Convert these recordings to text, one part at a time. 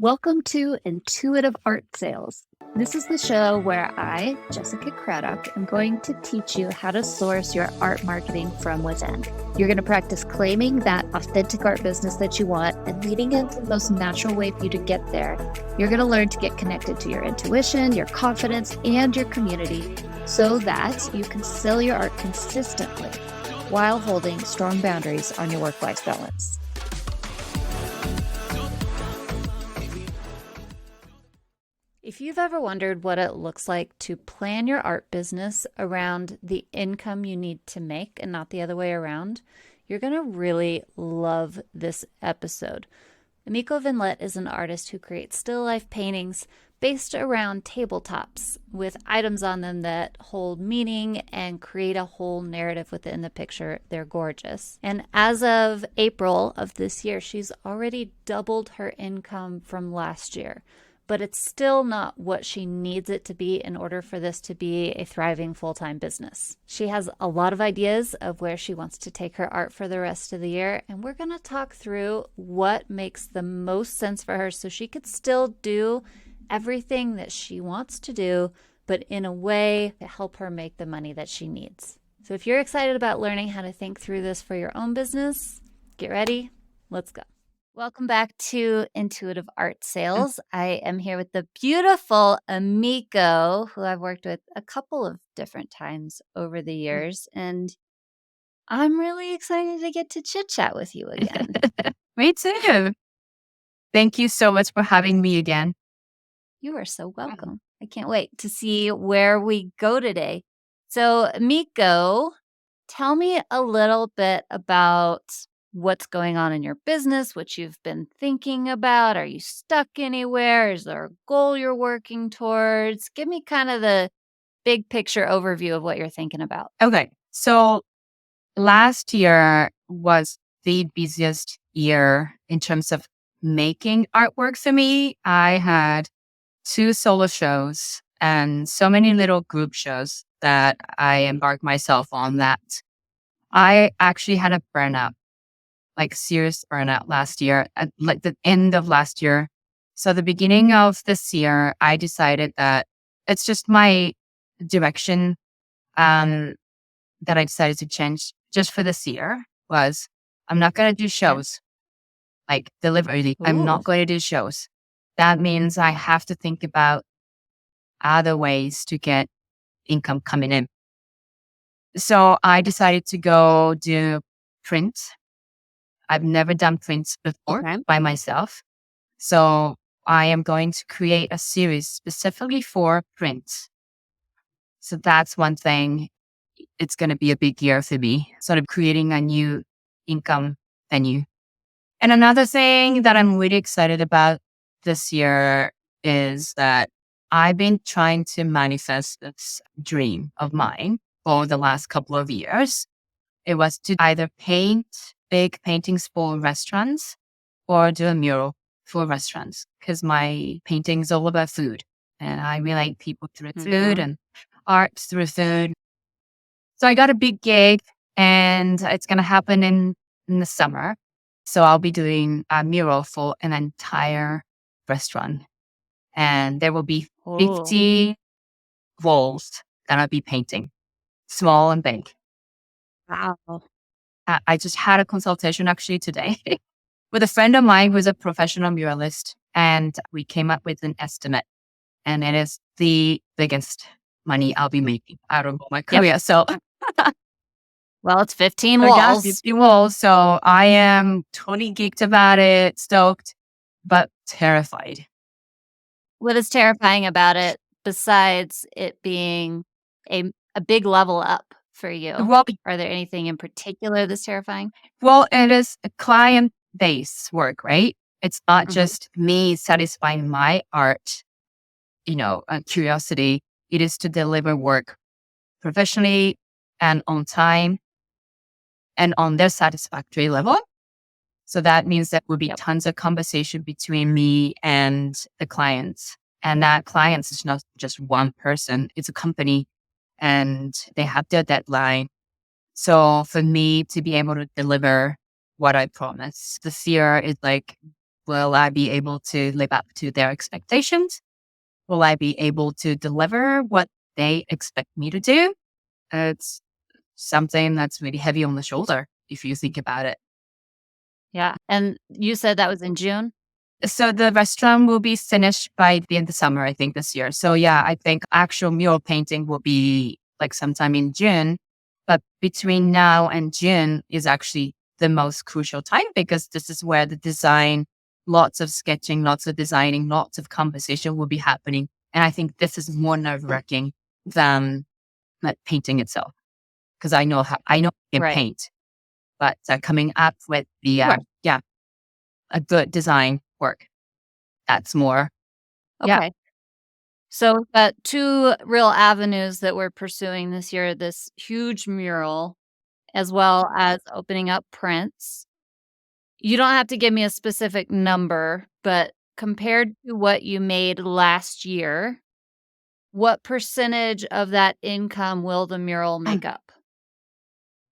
Welcome to Intuitive Art Sales. This is the show where I, Jessica Craddock, am going to teach you how to source your art marketing from within. You're going to practice claiming that authentic art business that you want and leading into the most natural way for you to get there. You're going to learn to get connected to your intuition, your confidence, and your community so that you can sell your art consistently while holding strong boundaries on your work-life balance. If you've ever wondered what it looks like to plan your art business around the income you need to make and not the other way around, you're going to really love this episode. Emiko Venlet is an artist who creates still life paintings based around tabletops with items on them that hold meaning and create a whole narrative within the picture. They're gorgeous. And as of April of this year, she's already doubled her income from last year. But it's still not what she needs it to be in order for this to be a thriving full-time business. She has a lot of ideas of where she wants to take her art for the rest of the year, and we're going to talk through what makes the most sense for her so she could still do everything that she wants to do, but in a way to help her make the money that she needs. So if you're excited about learning how to think through this for your own business, get ready, let's go. Welcome back to Intuitive Art Sales. I am here with the beautiful Emiko, who I've worked with a couple of different times over the years, and I'm really excited to get to chit-chat with you again. Me too. Thank you so much for having me again. You are so welcome. I can't wait to see where we go today. So, Emiko, tell me a little bit about what's going on in your business, what you've been thinking about. Are you stuck anywhere? Is there a goal you're working towards? Give me kind of the big picture overview of what you're thinking about. Okay. So last year was the busiest year in terms of making artwork for me. I had 2 solo shows and so many little group shows that I embarked myself on that I actually had a burnout. Like serious burnout last year, at like the end of last year. So the beginning of this year, I decided that it's just my direction that I decided to change just for this year was I'm not going to do shows like deliberately. I'm not going to do shows. That means I have to think about other ways to get income coming in. So I decided to go do print. I've never done prints before by myself. So I am going to create a series specifically for prints. So that's one thing. It's going to be a big year for me, sort of creating a new income venue. And another thing that I'm really excited about this year is that I've been trying to manifest this dream of mine for the last couple of years. It was to either paint big paintings for restaurants or do a mural for restaurants because my painting is all about food and I relate people through food and art through food. So I got a big gig and it's going to happen in the summer. So I'll be doing a mural for an entire restaurant and there will be 50 walls that I'll be painting, small and big. Wow. I just had a consultation actually today with a friend of mine who's a professional muralist, and we came up with an estimate, and it is the biggest money I'll be making out of my career. So, well, it's 15 walls. 15 walls. So I am totally geeked about it, stoked, but terrified. What is terrifying about it besides it being a big level up for you? Well, are there anything in particular that's terrifying? Well, it is a client-based work, right? It's not just me satisfying my art, curiosity. It is to deliver work professionally and on time and on their satisfactory level. So that means that will be tons of conversation between me and the clients. And that clients is not just one person, it's a company and they have their deadline. So for me to be able to deliver what I promised this year is like Will I be able to live up to their expectations? Will I be able to deliver what they expect me to do? It's something that's really heavy on the shoulder if you think about it. Yeah. And you said that was in June? So the restaurant will be finished by the end of summer, I think, this year. So yeah, I think actual mural painting will be like sometime in June. But between now and June is actually the most crucial time because this is where the design, lots of sketching, lots of designing, lots of composition will be happening. And I think this is more nerve-wracking than like painting itself because I know I can Right. paint, but coming up with the Right. yeah, a good design work. That's more. Yeah. Okay. So we've got two real avenues that we're pursuing this year, this huge mural as well as opening up prints. You don't have to give me a specific number, but compared to what you made last year, what percentage of that income will the mural make up?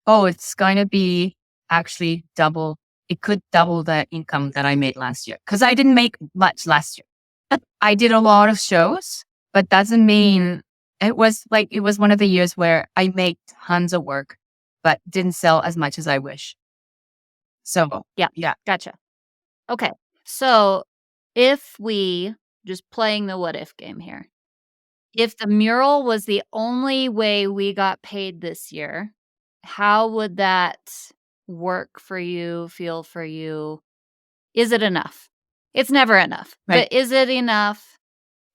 Oh, it's going to be actually double. It could double the income that I made last year because I didn't make much last year. I did a lot of shows, but doesn't mean it was one of the years where I made tons of work, but didn't sell as much as I wish. So Yeah, yeah. gotcha. Okay. So if we just playing the what if game here, if the mural was the only way we got paid this year, how would that work for you, feel for you? Is it enough? It's never enough, Right. but is it enough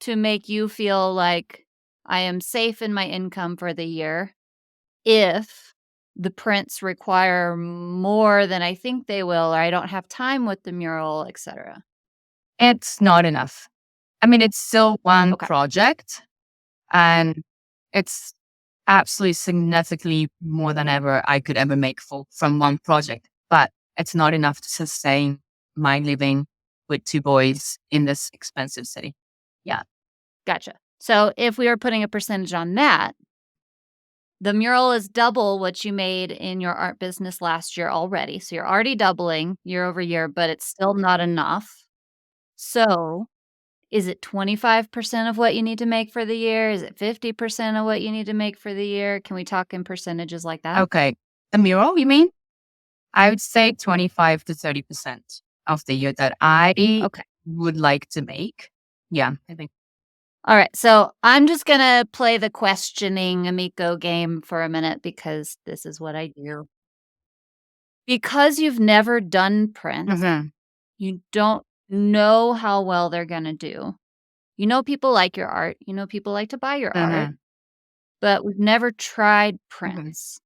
to make you feel like I am safe in my income for the year if the prints require more than I think they will, or I don't have time with the mural, etc.? It's not enough. I mean, it's still one Okay. project and it's absolutely significantly more than ever I could ever make from one project. But it's not enough to sustain my living with two boys in this expensive city. Yeah. Gotcha. So if we were putting a percentage on that, the mural is double what you made in your art business last year already. So you're already doubling year over year, but it's still not enough. So is it 25% of what you need to make for the year? Is it 50% of what you need to make for the year? Can we talk in percentages like that? Okay. The mural, you mean? I would say 25 to 30% of the year that I Okay. would like to make. Yeah, I think. All right. So I'm just going to play the questioning Emiko game for a minute because this is what I do. Because you've never done prints, Mhm, you don't know how well they're gonna do. You know people like your art, you know people like to buy your art, mhm, but we've never tried mhm. prints.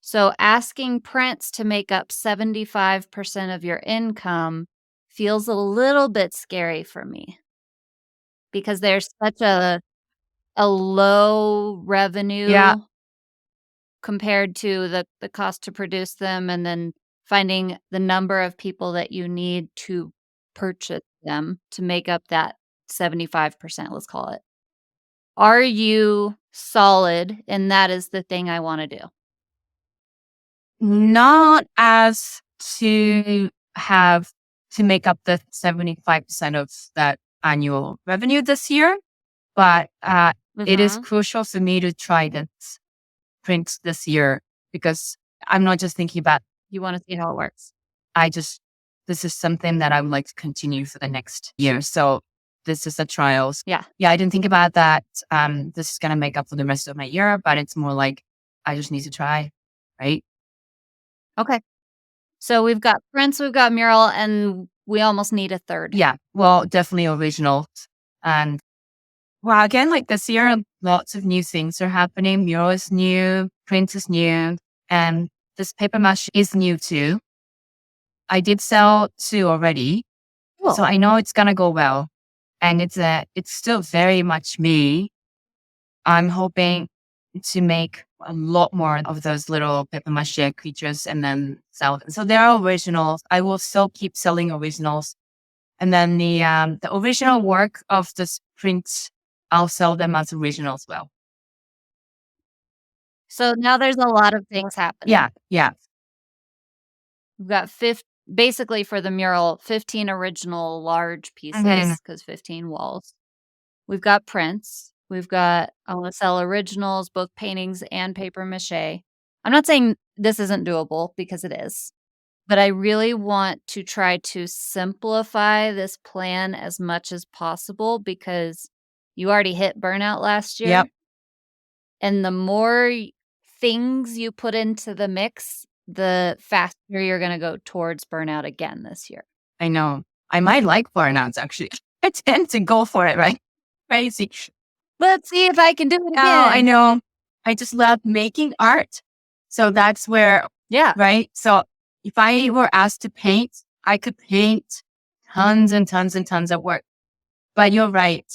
So asking prints to make up 75% of your income feels a little bit scary for me because there's such a low Yeah. revenue compared to the cost to produce them and then finding the number of people that you need to purchase them to make up that 75%, let's call it. Are you solid and that is the thing I wanna do? Not as to have to make up the 75% of that annual revenue this year, but it is Mhm. crucial for me to try this print this year because I'm not just thinking about, You wanna see how it works. I just, this is something that I would like to continue for the next year. So this is a trials. Yeah, Yeah, I didn't think about that. This is going to make up for the rest of my year, but it's more like I just need to try, right? okay. So we've got prints, we've got mural, and we almost need a third. Yeah, well, definitely original. And well, again, like this year, lots of new things are happening. Mural is new, print is new, and this paper mache is new too. I did sell two already, so Cool. I know it's gonna go well. And it's still very much me. I'm hoping to make a lot more of those little paper mache creatures and then sell them. So they are originals. I will still keep selling originals. And then the original work of this print, I'll sell them as original as well. So now there's a lot of things Yeah, happening. yeah. We've got basically for the mural, 15 original large pieces because 15 walls. We've got prints. We've got, I want to sell originals, both paintings and paper mache. I'm not saying this isn't doable because it is, but I really want to try to simplify this plan as much as possible because you already hit burnout last year. Yep. And the more things you put into the mix, the faster you're going to go towards burnout again this year. I know. I might like burnouts, actually. I tend to go for it, right? Crazy. Let's see if I can do it again. Oh, I know. I just love making art. So that's where, Yeah. right? So if I were asked to paint, I could paint tons and tons and tons of work. But you're right.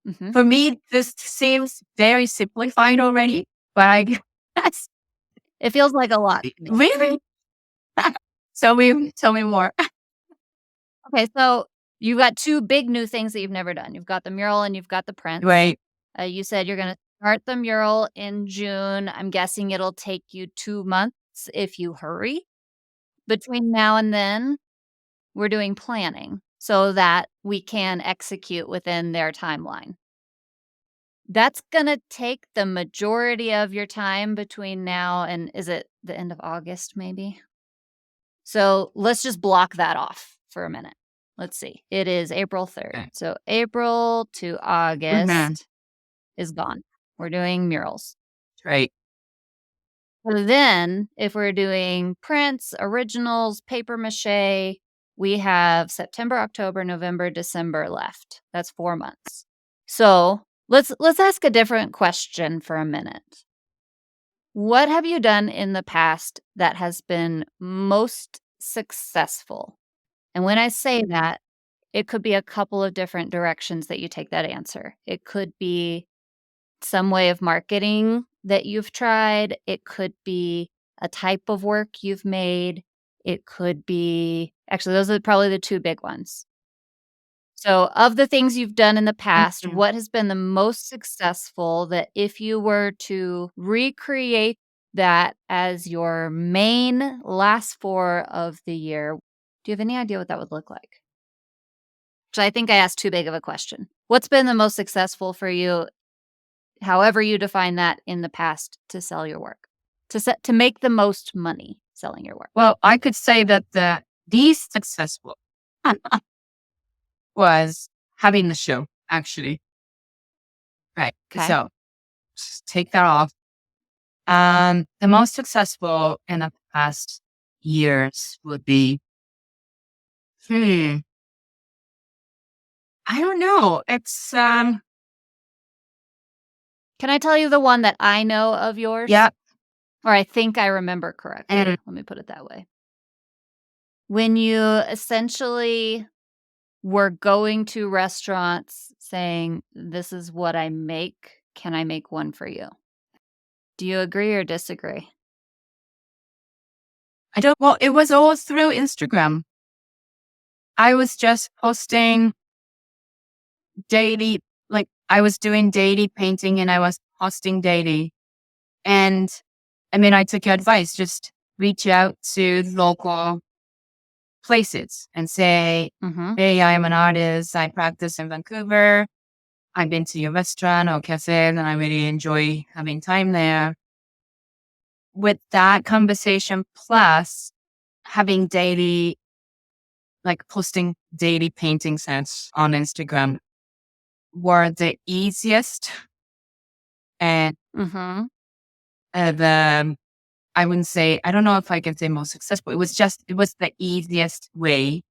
Mm-hmm. For me, this seems very simplified already, but I guess it feels like a lot. Really? Tell me more. Okay, so you've got two big new things that you've never done. You've got the mural and you've got the prints. Right. You said you're going to start the mural in June. I'm guessing it'll take you 2 months if you hurry. Between now and then, we're doing planning so that we can execute within their timeline. That's going to take the majority of your time between now and, is it the end of August maybe? So let's just block that off for a minute. Let's see. It is April 3rd. Okay. So April to August is gone. We're doing murals. Right. So then if we're doing prints, originals, paper mache, we have September, October, November, December left. That's 4 months. So let's ask a different question for a minute. What have you done in the past that has been most successful? And when I say that, it could be a couple of different directions that you take that answer. It could be some way of marketing that you've tried. It could be a type of work you've made. It could be, actually, those are probably the two big ones. So of the things you've done in the past, what has been the most successful that if you were to recreate that as your main last 4 of the year, do you have any idea what that would look like? So I think I asked too big of a question. What's been the most successful for you, however you define that in the past, to sell your work, to make the most money selling your work? Well, I could say that the least successful was having the show, actually. Right. Okay. So just take that off. The most successful in the past years would be, I don't know. It's, Can I tell you the one that I know of yours? yeah. Or I think I remember correctly. Let me put it that way. When you essentially were going to restaurants saying, this is what I make, can I make one for you? Do you agree or disagree? Well, it was all through Instagram. I was just posting daily, like I was doing daily painting and I was posting daily. And I mean, I took your advice, just reach out to local places and say, hey, I'm an artist. I practice in Vancouver. I've been to your restaurant or cafe and I really enjoy having time there. With that conversation, plus having daily, like posting daily painting sets on Instagram were the easiest. And I wouldn't say, I don't know if I can say most successful. It was the easiest way.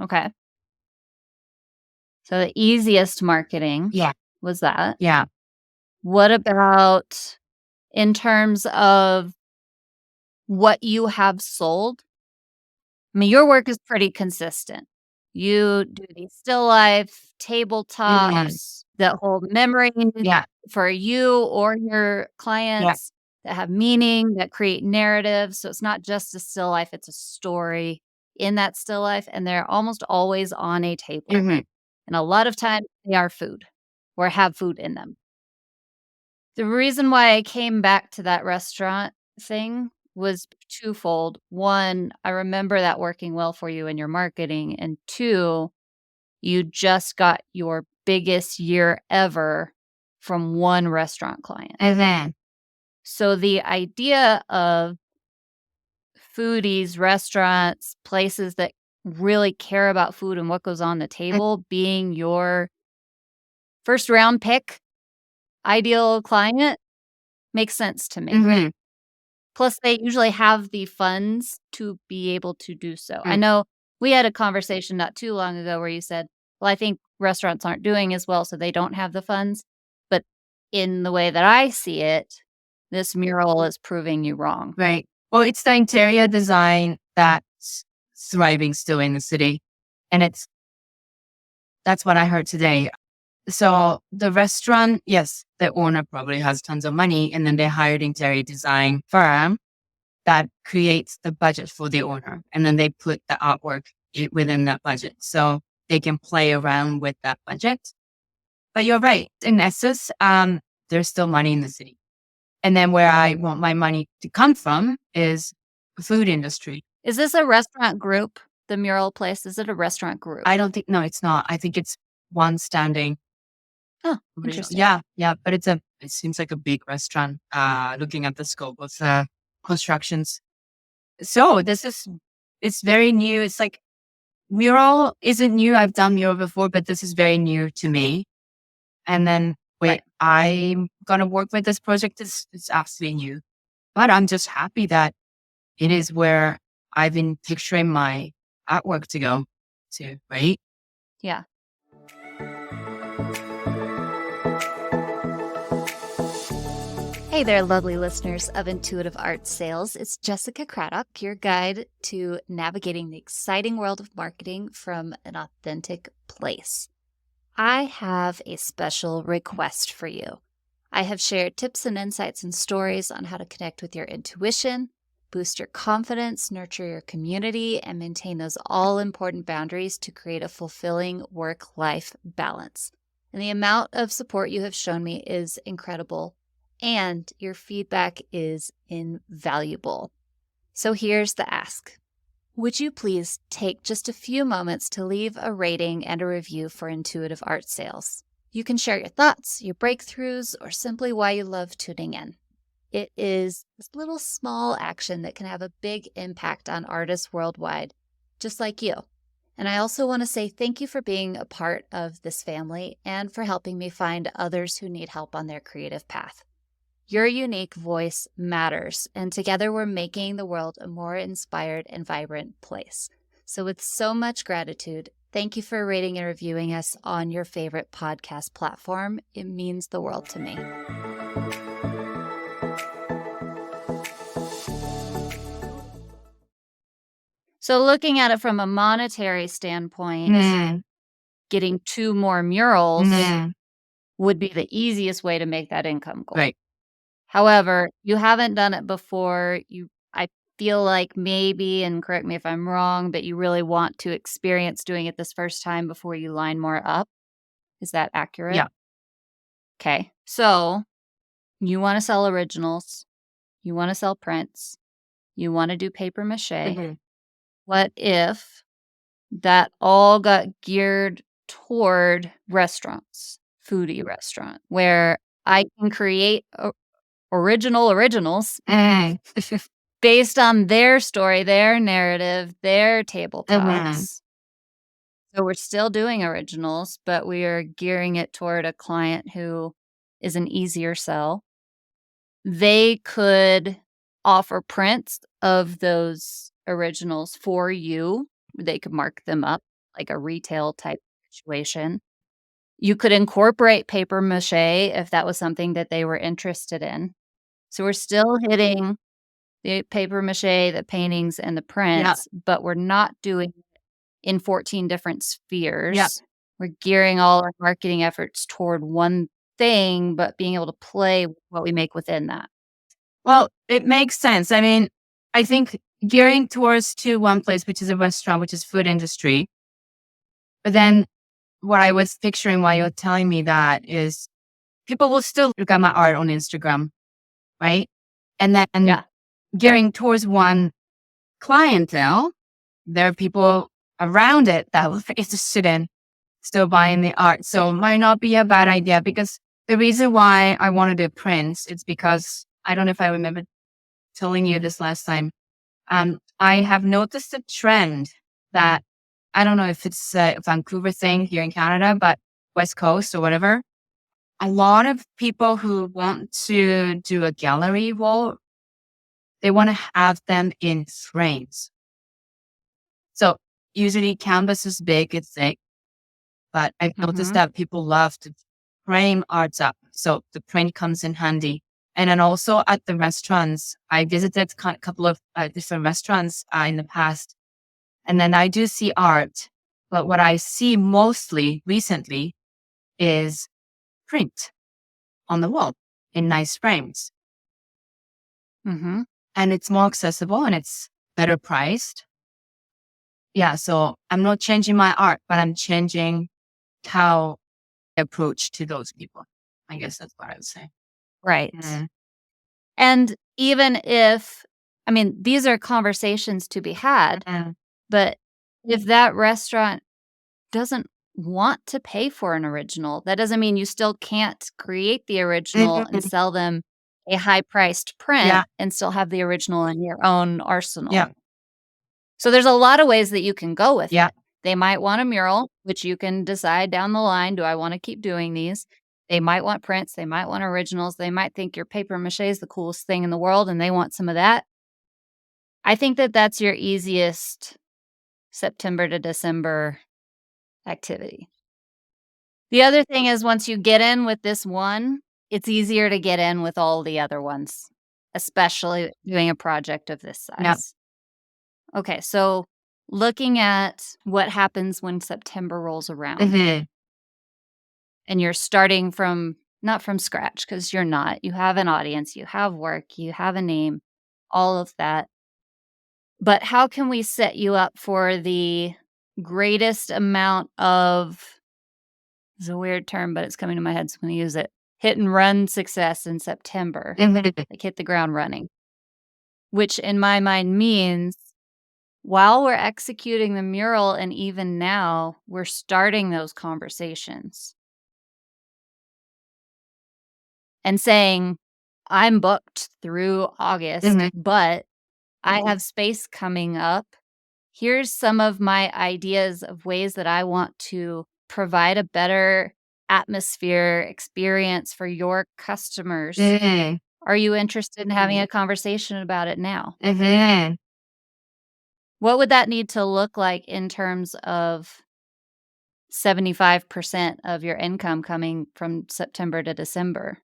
Okay. So the easiest marketing was that. Yeah. What about in terms of what you have sold? I mean, your work is pretty consistent. You do these still life, tabletops that hold memory for you or your clients that have meaning, that create narratives. So it's not just a still life, it's a story in that still life. And they're almost always on a table. And a lot of times they are food or have food in them. The reason why I came back to that restaurant thing was twofold. One, I remember that working well for you in your marketing. And two, you just got your biggest year ever from one restaurant client. And then, So the idea of foodies, restaurants, places that really care about food and what goes on the table being your first round pick, ideal client makes sense to me. mm-hmm. Plus, they usually have the funds to be able to do so. I Mm. know we had a conversation not too long ago where you said, well, I think restaurants aren't doing as well, so they don't have the funds. But in the way that I see it, this mural is proving you wrong. Right. Well, it's the interior design that's thriving still in the city. And that's what I heard today. So the restaurant, yes, the owner probably has tons of money, and then they hired interior design firm that creates the budget for the owner. And then they put the artwork within that budget. So they can play around with that budget. But you're right. In essence, there's still money in the city. And then where I want my money to come from is the food industry. Is this a restaurant group, the mural place? Is it a restaurant group? I don't think, no, it's not. I think it's one standing. Oh, interesting. Yeah. But it seems like a big restaurant, looking at the scope of the constructions. So it's very new. It's like mural isn't new. I've done mural before, but this is very new to me. And then I'm going to work with this project. It's absolutely new, but I'm just happy that it is where I've been picturing my artwork to go to, right? Yeah. Hey there, lovely listeners of Intuitive Art Sales. It's Jessica Craddock, your guide to navigating the exciting world of marketing from an authentic place. I have a special request for you. I have shared tips and insights and stories on how to connect with your intuition, boost your confidence, nurture your community, and maintain those all-important boundaries to create a fulfilling work-life balance. And the amount of support you have shown me is incredible, and your feedback is invaluable. So here's the ask. Would you please take just a few moments to leave a rating and a review for Intuitive Art Sales? You can share your thoughts, your breakthroughs, or simply why you love tuning in. It is this little small action that can have a big impact on artists worldwide, just like you. And I also want to say thank you for being a part of this family and for helping me find others who need help on their creative path. Your unique voice matters, and together we're making the world a more inspired and vibrant place. So with so much gratitude, thank you for rating and reviewing us on your favorite podcast platform. It means the world to me. So looking at it from a monetary standpoint, getting 2 more murals would be the easiest way to make that income goal. Right. However, you haven't done it before. I feel like maybe, and correct me if I'm wrong, but you really want to experience doing it this first time before you line more up. Is that accurate? Yeah. Okay. So you want to sell originals. You want to sell prints. You want to do paper mâché. What if that all got geared toward restaurants, foodie restaurant, where I can create originals based on their story, their narrative, their tabletops. So we're still doing originals, but we are gearing it toward a client who is an easier sell. They could offer prints of those originals for you. They could mark them up like a retail type situation. You could incorporate paper mâché if that was something that they were interested in. So we're still hitting the paper mâché, the paintings, and the prints, but we're not doing it in 14 different spheres. Yeah. We're gearing all our marketing efforts toward one thing, but being able to play with what we make within that. Well, it makes sense. I mean, I think gearing towards to one place, which is a restaurant, which is food industry. But then what I was picturing while you're telling me that is people will still look at my art on Instagram, right? And then gearing towards one clientele. There are people around it that will be interested in still buying the art. So it might not be a bad idea, because the reason why I want to do prints is because I don't know if I remember telling you this last time. I have noticed a trend that I don't know if it's a Vancouver thing here in Canada, but West Coast or whatever. A lot of people who want to do a gallery wall, they want to have them in frames. So usually canvas is big, it's thick, but I've noticed that people love to frame arts up. So the print comes in handy. And then also at the restaurants, I visited a couple of different restaurants in the past. And then I do see art. But what I see mostly recently is print on the wall in nice frames. Mm-hmm. And it's more accessible and it's better priced. Yeah, so I'm not changing my art, but I'm changing how I approach to those people. I guess that's what I would say. Right. Mm. And even if, I mean, these are conversations to be had, but if that restaurant doesn't want to pay for an original, that doesn't mean you still can't create the original and sell them a high-priced print Yeah. and still have the original in your own arsenal. Yeah. So there's a lot of ways that you can go with Yeah. it. They might want a mural, which you can decide down the line, do I want to keep doing these? They might want prints. They might want originals. They might think your paper mâché is the coolest thing in the world and they want some of that. I think that that's your easiest September to December activity. The other thing is once you get in with this one, it's easier to get in with all the other ones, especially doing a project of this size. Yeah. Okay, so looking at what happens when September rolls around Mm-hmm. and you're starting from not from scratch, because you're not. You have an audience, you have work, you have a name, all of that. But how can we set you up for the greatest amount of, it's a weird term, but it's coming to my head, so I'm going to use it, hit and run success in September, like hit the ground running, which in my mind means while we're executing the mural and even now, we're starting those conversations and saying, I'm booked through August, but I have space coming up. Here's some of my ideas of ways that I want to provide a better atmosphere experience for your customers. Are you interested in having a conversation about it now? What would that need to look like in terms of 75% of your income coming from September to December?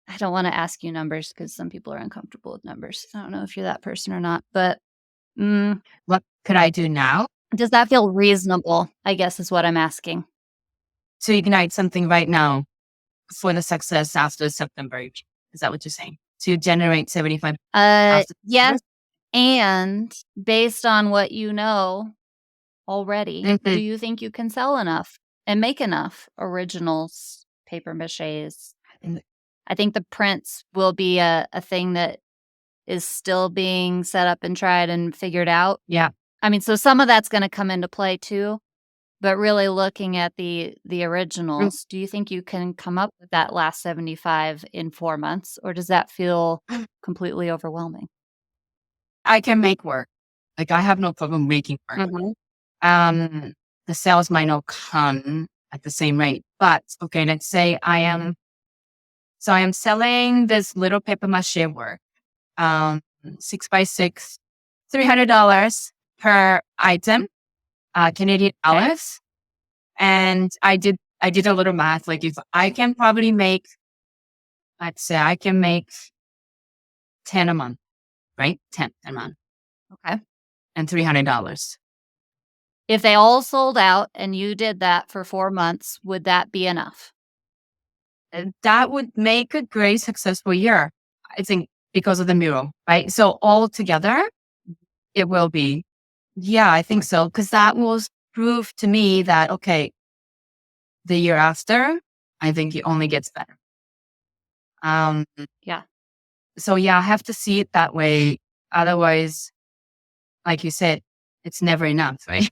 I don't want to ask you numbers because some people are uncomfortable with numbers. I don't know if you're that person or not, but What could I do now does that feel reasonable? I guess is what I'm asking. to ignite something right now for the success after September? Is that what you're saying? To generate 75 after Yes. And based on what you know already, do you think you can sell enough and make enough originals, paper mâchés? I think the prints will be a thing that is still being set up and tried and figured out. Yeah. I mean, so some of that's going to come into play too, but really looking at the originals, do you think you can come up with that last 75 in 4 months, or does that feel completely overwhelming? I can make work. Like I have no problem making work. The sales might not come at the same rate, but okay, let's say I am selling this little paper mache work, 6x6, $300 per item, Canadian dollars. And I did a little math. Like if I can probably make, let's say I can make 10 a month, right? 10 a month. Okay. And $300. If they all sold out and you did that for 4 months, would that be enough? And that would make a great successful year, I think, because of the mural, right? So all together, it will be. Yeah, I think so. Because that will prove to me that, okay, the year after, I think it only gets better. Yeah. So yeah, I have to see it that way. Otherwise, like you said, it's never enough, right?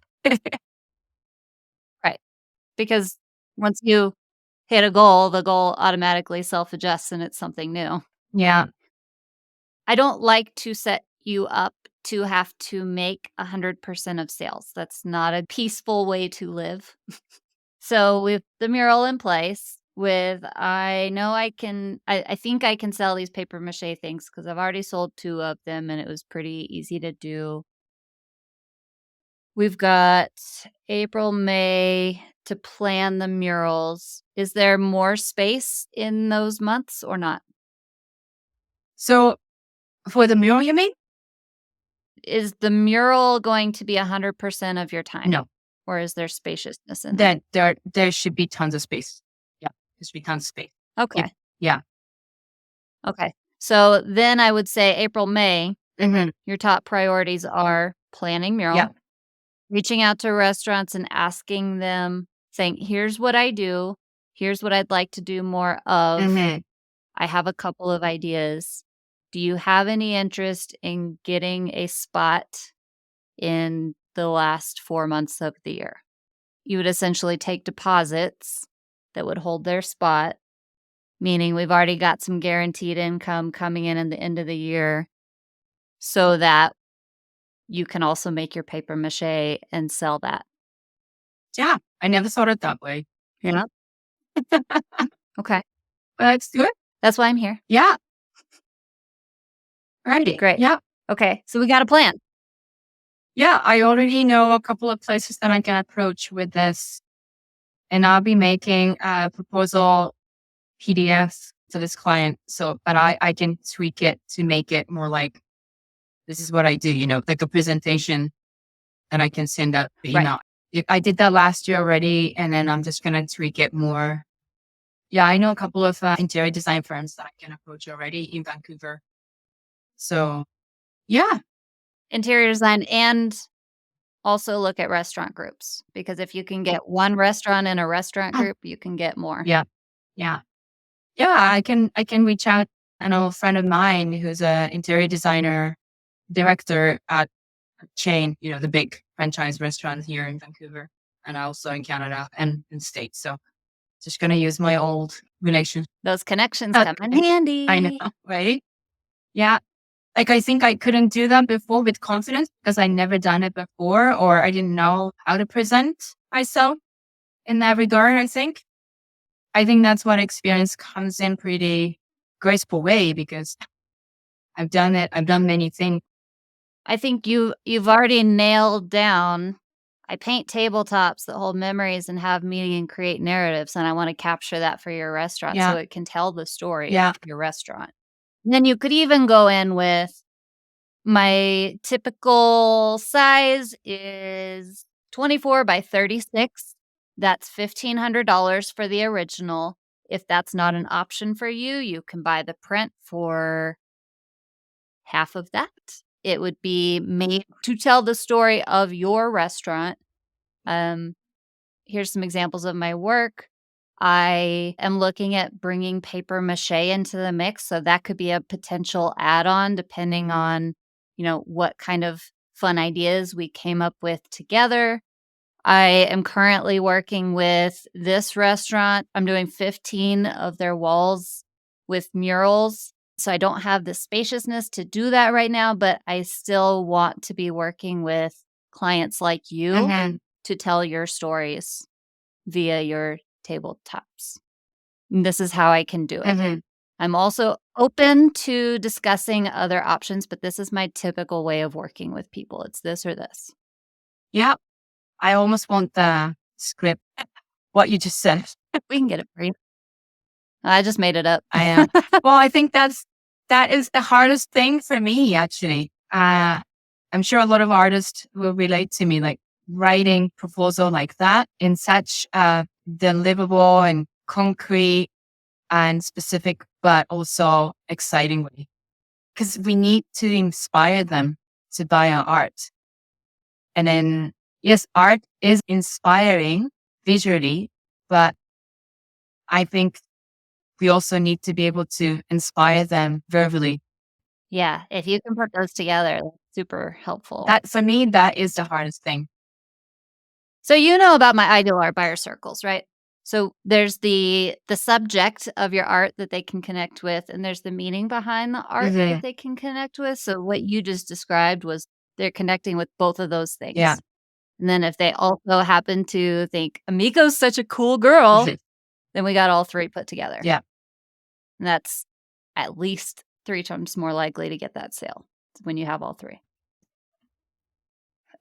Right. Because once you hit a goal, the goal automatically self-adjusts and it's something new. Yeah. I don't like to set you up to have to make 100% of sales. That's not a peaceful way to live. So with the mural in place, with I know I think I can sell these paper mache things because I've already sold 2 of them and it was pretty easy to do. We've got April, May to plan the murals. Is there more space in those months or not? So for the mural, you mean? Is the mural going to be 100% of your time? No. Or is there spaciousness in that? Then there should be tons of space. Yeah. There should be tons of space. Okay. Yeah. Okay. So then I would say April, May, Mm-hmm. your top priorities are planning mural, Yeah. reaching out to restaurants and asking them, saying, here's what I do. Here's what I'd like to do more of. Mm-hmm. I have a couple of ideas. Do you have any interest in getting a spot in the last 4 months of the year? You would essentially take deposits that would hold their spot, meaning we've already got some guaranteed income coming in at the end of the year so that you can also make your paper mache and sell that. Yeah. I never thought it that way. Yeah. Okay. Well, it's good. That's why I'm here. Yeah. Righty. Great. Yeah. Okay. So we got a plan. Yeah. I already know a couple of places that I can approach with this. And I'll be making a proposal PDF to this client. So, but I can tweak it to make it more like, this is what I do, like a presentation that I can send out the Right. email. I did that last year already, and then I'm just going to tweak it more. Yeah, I know a couple of interior design firms that I can approach already in Vancouver. So, yeah. Interior design and also look at restaurant groups because if you can get one restaurant in a restaurant group, you can get more. Yeah. Yeah. Yeah. I can reach out. I know a friend of mine who's an interior designer director at a chain, the big franchise restaurant here in Vancouver and also in Canada and in States. So just going to use my old relation. Those connections come in handy. I know, right? Yeah. Like I think I couldn't do that before with confidence because I never done it before or I didn't know how to present myself in that regard, I think. I think that's what experience comes in pretty graceful way because I've done it. I've done many things. I think you've already nailed down. I paint tabletops that hold memories and have meaning and create narratives, and I want to capture that for your restaurant so it can tell the story of your restaurant. And then you could even go in with my typical size is 24 by 36. That's $1,500 for the original. If that's not an option for you, you can buy the print for half of that. It would be made to tell the story of your restaurant. Here's some examples of my work. I am looking at bringing paper mache into the mix, so that could be a potential add-on depending on, what kind of fun ideas we came up with together. I am currently working with this restaurant. I'm doing 15 of their walls with murals. So I don't have the spaciousness to do that right now, but I still want to be working with clients like you to tell your stories via your tabletops. And this is how I can do it. I'm also open to discussing other options, but this is my typical way of working with people. It's this or this. Yeah. I almost want the script, what you just said. We can get it for you. I just made it up. I am. Well, I think that is the hardest thing for me, actually. I'm sure a lot of artists will relate to me, like writing proposal like that in such a deliverable and concrete and specific, but also exciting way. Because we need to inspire them to buy our art. And then, yes, art is inspiring visually, but I think we also need to be able to inspire them verbally. Yeah, if you can put those together, that's super helpful. That for me, that is the hardest thing. So you know about my ideal art buyer circles, right? So there's the subject of your art that they can connect with, and there's the meaning behind the art that they can connect with. So what you just described was they're connecting with both of those things. Yeah. And then if they also happen to think Emiko's such a cool girl, then we got all three put together. Yeah. And that's at least 3 times more likely to get that sale when you have all three.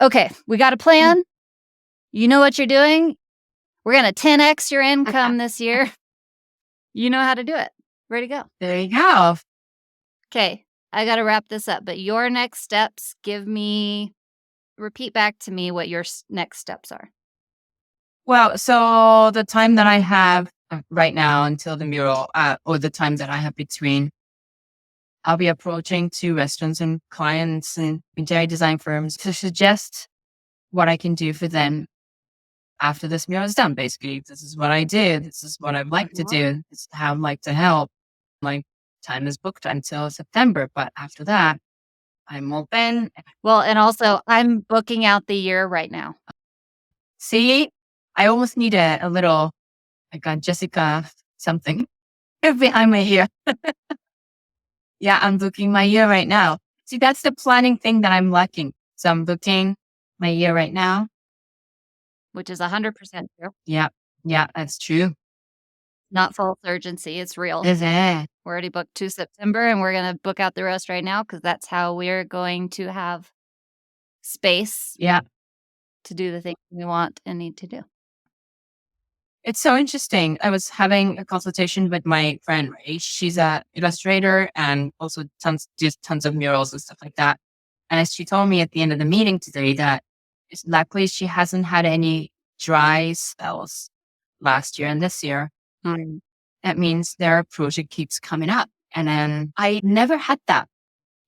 Okay, we got a plan. You know what you're doing. We're going to 10x your income this year. You know how to do it. Ready to go. There you go. Okay, I got to wrap this up, but your next steps, repeat back to me what your next steps are. Well, so the time that I have right now until the mural, or the time that I have between, I'll be approaching to restaurants and clients and interior design firms to suggest what I can do for them after this mural is done. Basically, this is what I did. This is what I'd like to do. This is how I'd like to help. My time is booked until September, but after that, I'm open. Well, and also I'm booking out the year right now. See, I almost need a little, like a Jessica something behind my ear. Yeah, I'm booking my year right now. See, that's the planning thing that I'm lacking. So I'm booking my year right now. Which is 100% true. Yeah, that's true. Not false urgency. It's real. Is it? We're already booked to September, and we're going to book out the rest right now because that's how we're going to have space to do the things we want and need to do. It's so interesting. I was having a consultation with my friend, right? She's an illustrator and also tons of murals and stuff like that. And as she told me at the end of the meeting today that luckily she hasn't had any dry spells last year and this year. That means their project keeps coming up. And then I never had that,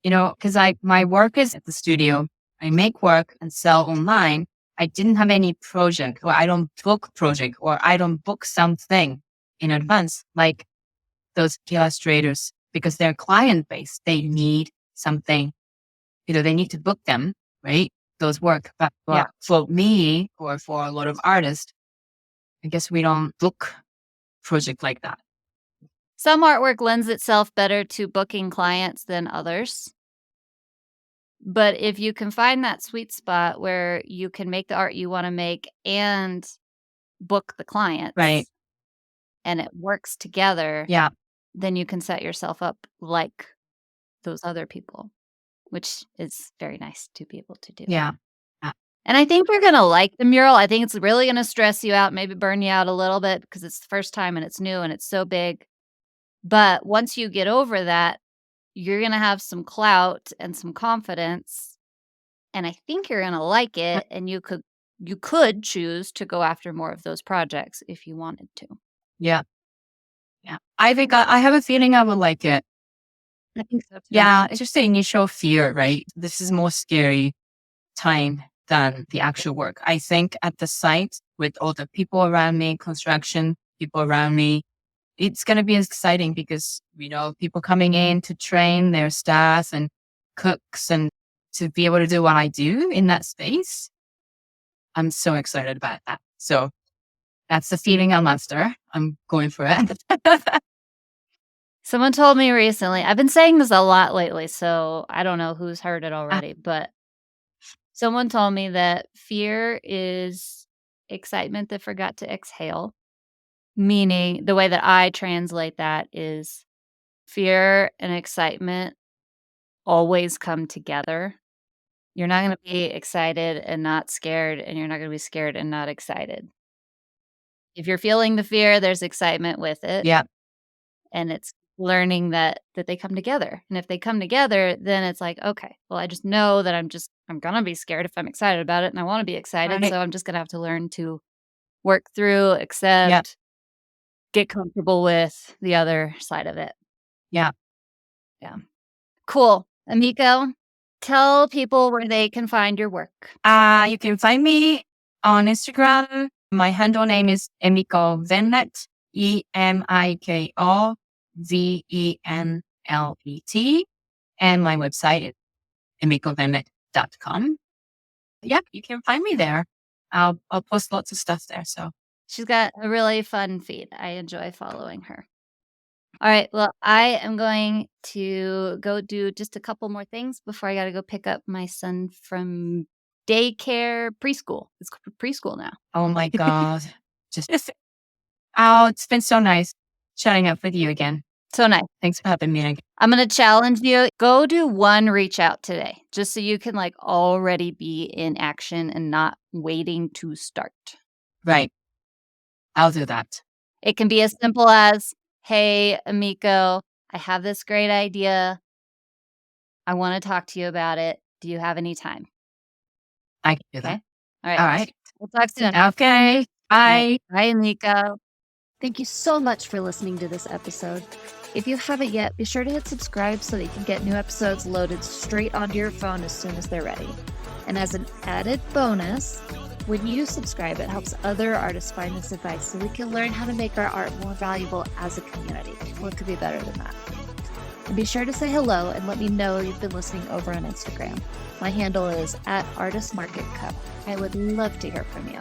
because my work is at the studio. I make work and sell online. I didn't have any project, or I don't book project, or I don't book something in advance like those illustrators, because their client base, they need something, they need to book them, right? Those work. But for me, or for a lot of artists, I guess we don't book project like that. Some artwork lends itself better to booking clients than others. But if you can find that sweet spot where you can make the art you want to make and book the clients, right, and it works together, then you can set yourself up like those other people, which is very nice to be able to do. Yeah. And I think you're going to like the mural. I think it's really going to stress you out, maybe burn you out a little bit because it's the first time and it's new and it's so big. But once you get over that, you're going to have some clout and some confidence. And I think you're going to like it. And you could choose to go after more of those projects if you wanted to. Yeah. I think I have a feeling I will like it. I think so too. Yeah. It's just the initial fear, right? This is more scary time than the actual work. I think at the site with all the people around me, construction people around me, it's going to be exciting because, people coming in to train their staff and cooks and to be able to do what I do in that space. I'm so excited about that. So that's the feeling I'll master. I'm going for it. Someone told me recently, I've been saying this a lot lately, so I don't know who's heard it already, but someone told me that fear is excitement that forgot to exhale. Meaning, the way that I translate that is fear and excitement always come together. You're not going to be excited and not scared, and you're not going to be scared and not excited. If you're feeling the fear, there's excitement with it. Yeah. And it's learning that they come together. And if they come together, then it's like, okay, well, I just know that I'm going to be scared if I'm excited about it, and I want to be excited. Right. So I'm just going to have to learn to work through, accept, get comfortable with the other side of it. Yeah. Cool. Emiko, tell people where they can find your work. You can find me on Instagram. My handle name is Emiko Venlet, EMIKO VENLET. And my website is emikovenlet.com. Yeah, you can find me there. I'll post lots of stuff there. So She's got a really fun feed. I enjoy following her. All right. Well, I am going to go do just a couple more things before I got to go pick up my son from daycare preschool. It's preschool now. oh my God. It's been so nice chatting up with you again. So nice. Thanks for having me again. I'm going to challenge you. Go do one reach out today, just so you can like already be in action and not waiting to start. Right. I'll do that. It can be as simple as, hey, Emiko, I have this great idea. I want to talk to you about it. Do you have any time? I can do that. Okay. All right. All right. We'll talk soon. Okay. Bye. Bye, Emiko. Thank you so much for listening to this episode. If you haven't yet, be sure to hit subscribe so that you can get new episodes loaded straight onto your phone as soon as they're ready. And as an added bonus, when you subscribe, it helps other artists find this advice so we can learn how to make our art more valuable as a community. What could be better than that? And be sure to say hello and let me know you've been listening over on Instagram. My handle is @ArtistMarketCo. I would love to hear from you.